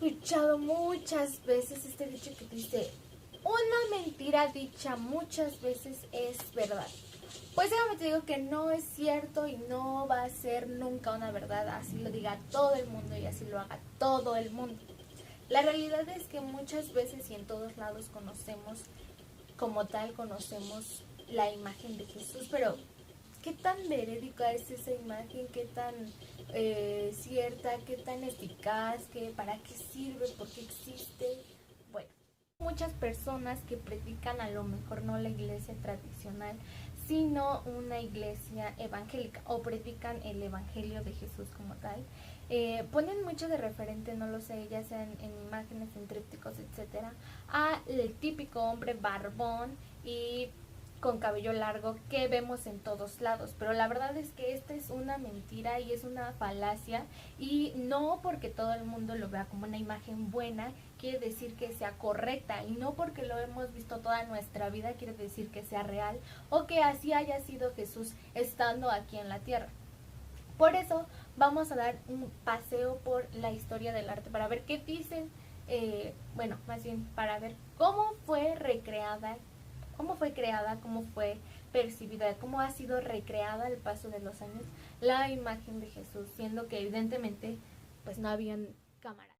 escuchado muchas veces este dicho que dice, una mentira dicha muchas veces es verdad. Pues déjame te digo que no es cierto y no va a ser nunca una verdad, así lo diga todo el mundo y así lo haga todo el mundo. La realidad es que muchas veces y en todos lados conocemos la imagen de Jesús, pero ¿qué tan verídica es esa imagen? ¿Qué tan cierta? ¿Qué tan eficaz? ¿Para qué sirve? ¿Por qué existe? Bueno, muchas personas que predican a lo mejor no la iglesia tradicional, sino una iglesia evangélica o predican el evangelio de Jesús como tal. Ponen mucho de referente, no lo sé, ya sean en imágenes, en trípticos, etcétera, a el típico hombre barbón y con cabello largo que vemos en todos lados, pero la verdad es que esta es una mentira y es una falacia, y no porque todo el mundo lo vea como una imagen buena quiere decir que sea correcta, y no porque lo hemos visto toda nuestra vida quiere decir que sea real o que así haya sido Jesús estando aquí en la tierra. Por eso vamos a dar un paseo por la historia del arte para ver qué dicen, más bien para ver cómo fue recreada, cómo fue percibida, cómo ha sido recreada al paso de los años la imagen de Jesús, siendo que evidentemente pues no habían cámaras.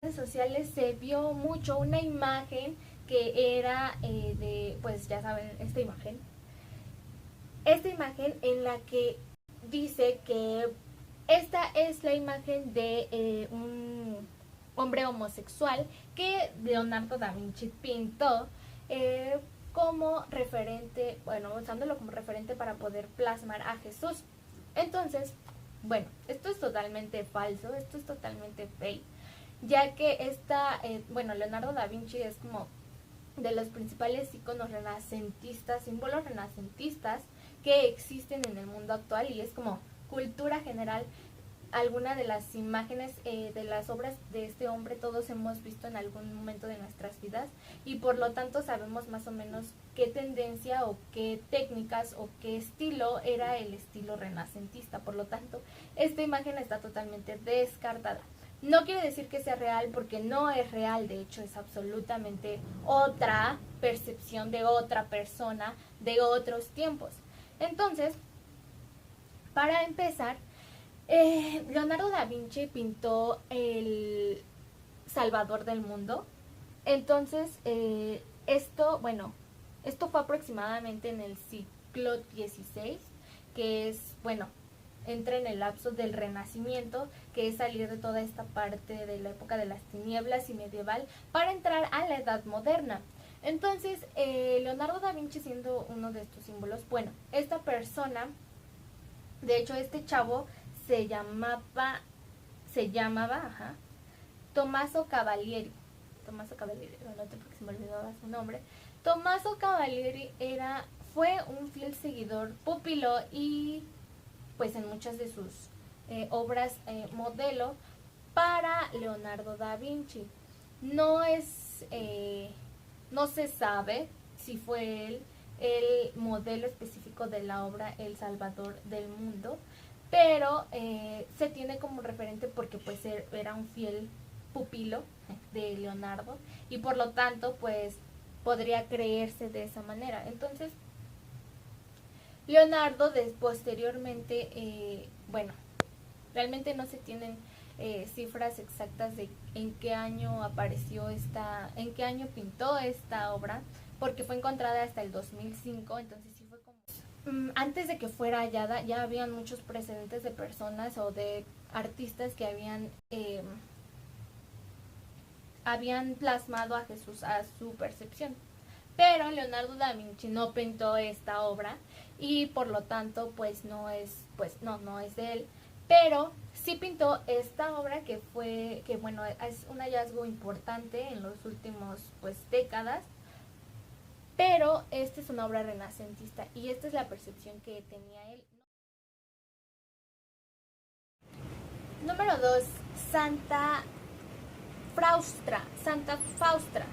En redes sociales se vio mucho una imagen que era pues ya saben, esta imagen en la que dice que esta es la imagen de un hombre homosexual que Leonardo da Vinci pintó como referente, usándolo como referente para poder plasmar a Jesús. Entonces, esto es totalmente falso, esto es totalmente fake, ya que Leonardo da Vinci es como de los principales iconos renacentistas, símbolos renacentistas que existen en el mundo actual, y es como cultura general. Alguna de las imágenes de las obras de este hombre todos hemos visto en algún momento de nuestras vidas, y por lo tanto sabemos más o menos qué tendencia o qué técnicas o qué estilo era el estilo renacentista. Por lo tanto, esta imagen está totalmente descartada. No quiere decir que sea real, porque no es real, de hecho es absolutamente otra percepción de otra persona de otros tiempos. Entonces, para empezar, Leonardo da Vinci pintó el Salvador del mundo. Entonces, esto fue aproximadamente en el siglo XVI, que es, entra en el lapso del Renacimiento, que es salir de toda esta parte de la época de las tinieblas y medieval para entrar a la Edad Moderna. Entonces, Leonardo da Vinci siendo uno de estos símbolos, esta persona, de hecho este chavo se llamaba Tommaso Cavalieri. Tommaso Cavalieri, lo anoté porque se me olvidaba su nombre. Tommaso Cavalieri fue un fiel seguidor, pupilo y pues en muchas de sus obras modelo para Leonardo da Vinci. No se sabe si fue él el modelo específico de la obra El Salvador del Mundo, pero se tiene como referente porque pues era un fiel pupilo de Leonardo, y por lo tanto pues podría creerse de esa manera. Entonces Leonardo posteriormente, realmente no se tienen cifras exactas de en qué año en qué año pintó esta obra, porque fue encontrada hasta el 2005, entonces sí fue como antes de que fuera hallada. Ya habían muchos precedentes de personas o de artistas que habían plasmado a Jesús a su percepción, pero Leonardo da Vinci no pintó esta obra y por lo tanto no es de él, pero sí pintó esta obra que es un hallazgo importante en los últimos décadas, pero esta es una obra renacentista y esta es la percepción que tenía él. Número 2, Santa Faustra.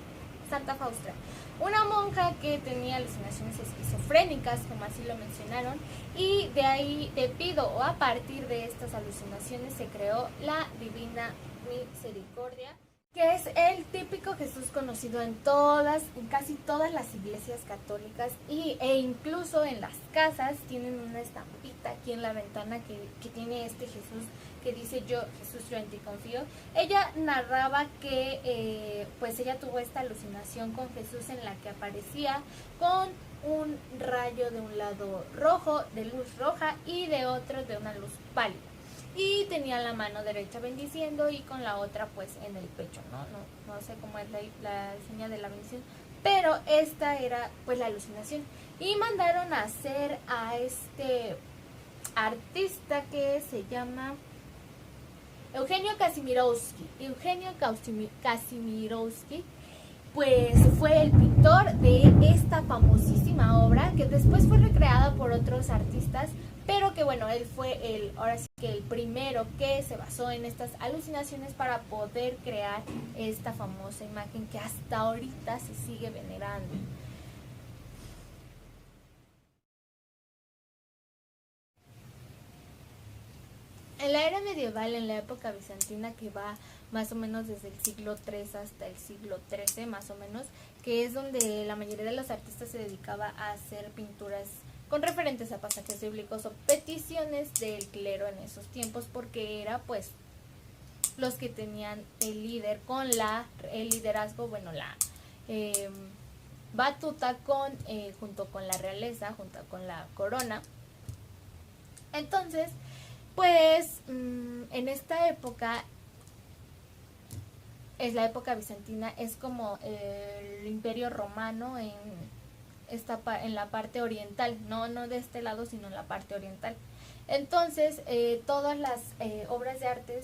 Santa Faustra, una monja que tenía alucinaciones esquizofrénicas, como así lo mencionaron, y de ahí, debido o a partir de estas alucinaciones, se creó la Divina Misericordia, que es el típico Jesús conocido en casi todas las iglesias católicas e incluso en las casas tienen una estampita aquí en la ventana que tiene este Jesús que dice yo en ti confío. Ella narraba que pues ella tuvo esta alucinación con Jesús en la que aparecía con un rayo de un lado rojo, de luz roja, y de otro de una luz pálida. Y tenía la mano derecha bendiciendo y con la otra pues en el pecho, no sé cómo es la señal de la bendición, pero esta era pues la alucinación. Y mandaron a hacer a este artista que se llama Eugenio Kazimierowski. Eugenio Kazimierowski pues fue el pintor de esta famosísima obra que después fue recreada por otros artistas, pero que bueno, él fue ahora sí que el primero que se basó en estas alucinaciones para poder crear esta famosa imagen que hasta ahorita se sigue venerando. En la era medieval, en la época bizantina, que va más o menos desde el siglo III hasta el siglo XIII más o menos, que es donde la mayoría de los artistas se dedicaba a hacer pinturas con referentes a pasajes bíblicos o peticiones del clero en esos tiempos, porque era pues los que tenían el líder con el liderazgo, bueno, la batuta junto con la realeza, junto con la corona. Entonces, pues en esta época, es la época bizantina, es como el imperio romano en la parte oriental, no de este lado, sino en la parte oriental. Entonces, todas las obras de arte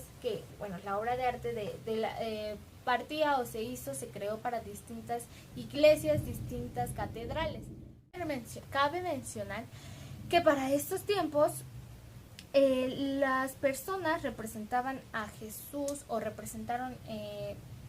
la obra de arte partía o se creó para distintas iglesias, distintas catedrales. Cabe mencionar que para estos tiempos las personas representaban a Jesús o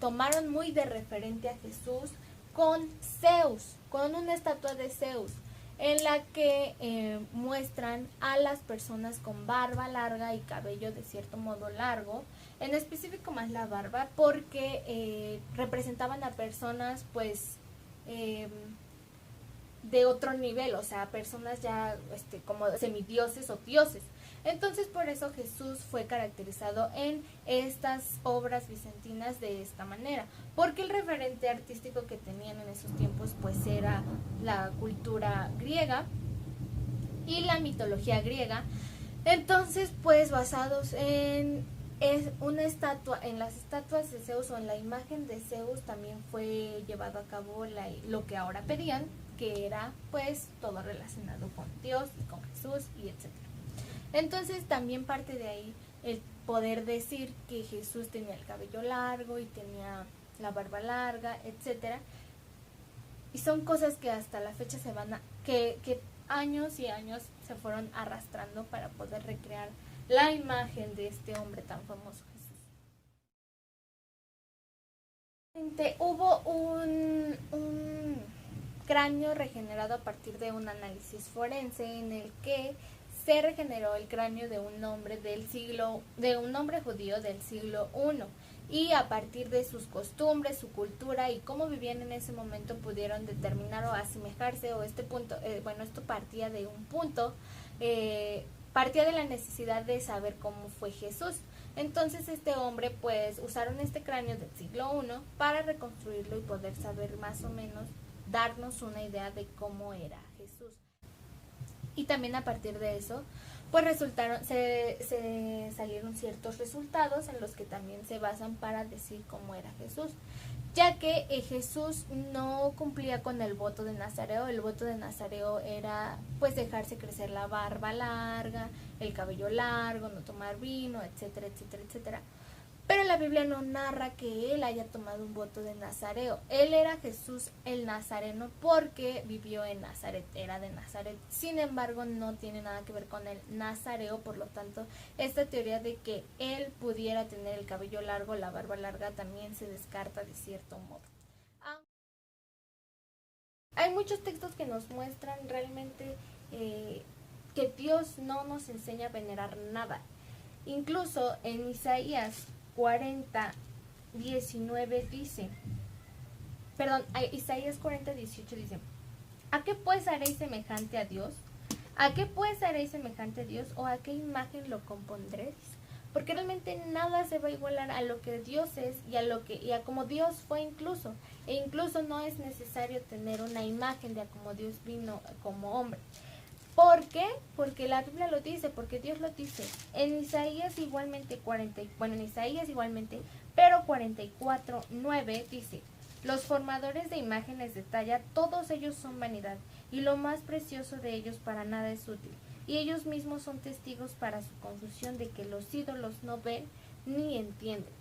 tomaron muy de referente a Jesús con Zeus, con una estatua de Zeus, en la que muestran a las personas con barba larga y cabello de cierto modo largo, en específico más la barba, porque representaban a personas pues de otro nivel, o sea, personas ya como semidioses o dioses. Entonces por eso Jesús fue caracterizado en estas obras bizantinas de esta manera, porque el referente artístico que tenían en esos tiempos pues era la cultura griega y la mitología griega. Entonces pues basados en una estatua, en las estatuas de Zeus o en la imagen de Zeus también fue llevado a cabo lo que ahora pedían, que era pues todo relacionado con Dios y con Jesús y etcétera. Entonces también parte de ahí el poder decir que Jesús tenía el cabello largo y tenía la barba larga, etcétera. Y son cosas que hasta la fecha que años y años se fueron arrastrando para poder recrear la imagen de este hombre tan famoso, Jesús. Hubo un cráneo regenerado a partir de un análisis forense en el que se regeneró el cráneo de un hombre judío del siglo I, y a partir de sus costumbres, su cultura y cómo vivían en ese momento pudieron determinar o asemejarse, o esto partía de un punto, partía de la necesidad de saber cómo fue Jesús. Entonces este hombre pues usaron este cráneo del siglo I para reconstruirlo y poder saber más o menos, darnos una idea de cómo era Jesús. Y también a partir de eso pues se salieron ciertos resultados en los que también se basan para decir cómo era Jesús, ya que Jesús no cumplía con el voto de Nazareo. El voto de Nazareo era pues dejarse crecer la barba larga, el cabello largo, no tomar vino, etcétera, etcétera, etcétera. Pero la Biblia no narra que él haya tomado un voto de Nazareo. Él era Jesús el Nazareno porque vivió en Nazaret, era de Nazaret. Sin embargo, no tiene nada que ver con el Nazareo, por lo tanto, esta teoría de que él pudiera tener el cabello largo, la barba larga, también se descarta de cierto modo. Hay muchos textos que nos muestran realmente que Dios no nos enseña a venerar nada. Incluso en Isaías 40:19 dice, Isaías 40:18 dice, ¿a qué pues haréis semejante a Dios? ¿A qué pues haréis semejante a Dios? ¿O a qué imagen lo compondréis? Porque realmente nada se va a igualar a lo que Dios es y a como Dios fue incluso. E incluso no es necesario tener una imagen de a como Dios vino como hombre. ¿Por qué? Porque la Biblia lo dice, porque Dios lo dice. En Isaías igualmente pero 44:9 dice, los formadores de imágenes de talla, todos ellos son vanidad, y lo más precioso de ellos para nada es útil. Y ellos mismos son testigos para su confusión de que los ídolos no ven ni entienden.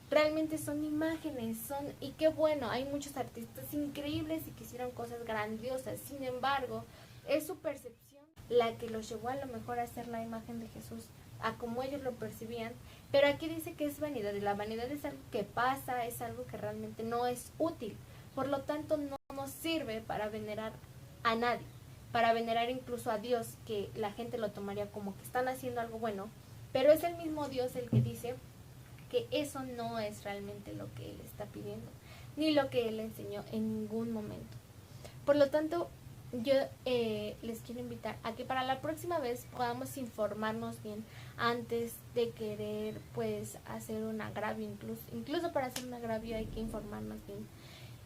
Realmente son imágenes, y qué bueno, hay muchos artistas increíbles y que hicieron cosas grandiosas. Sin embargo, es su percepción la que los llevó a lo mejor a hacer la imagen de Jesús, a como ellos lo percibían. Pero aquí dice que es vanidad, y la vanidad es algo que pasa, es algo que realmente no es útil. Por lo tanto, no nos sirve para venerar a nadie, para venerar incluso a Dios, que la gente lo tomaría como que están haciendo algo bueno, pero es el mismo Dios el que dice que eso no es realmente lo que Él está pidiendo, ni lo que Él enseñó en ningún momento. Por lo tanto, yo les quiero invitar a que para la próxima vez podamos informarnos bien antes de querer pues hacer un agravio. Incluso para hacer un agravio hay que informarnos bien.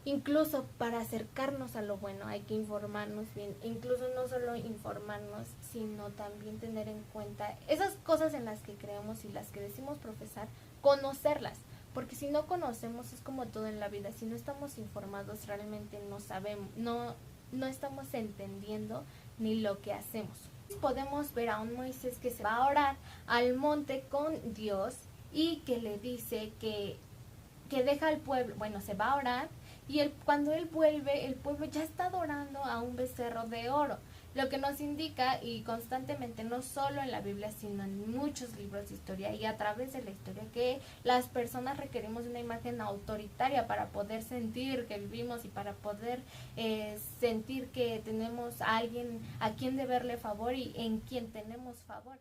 Incluso para acercarnos a lo bueno hay que informarnos bien. Incluso no solo informarnos, sino también tener en cuenta esas cosas en las que creemos y las que decimos profesar, conocerlas. Porque si no conocemos, es como todo en la vida, si no estamos informados realmente no sabemos, no estamos entendiendo ni lo que hacemos. Podemos ver a un Moisés que se va a orar al monte con Dios y que le dice que deja al pueblo, se va a orar, y cuando él vuelve, el pueblo ya está adorando a un becerro de oro, lo que nos indica, y constantemente, no solo en la Biblia, sino en muchos libros de historia y a través de la historia, que las personas requerimos una imagen autoritaria para poder sentir que vivimos y para poder sentir que tenemos a alguien a quien deberle favor y en quien tenemos favor.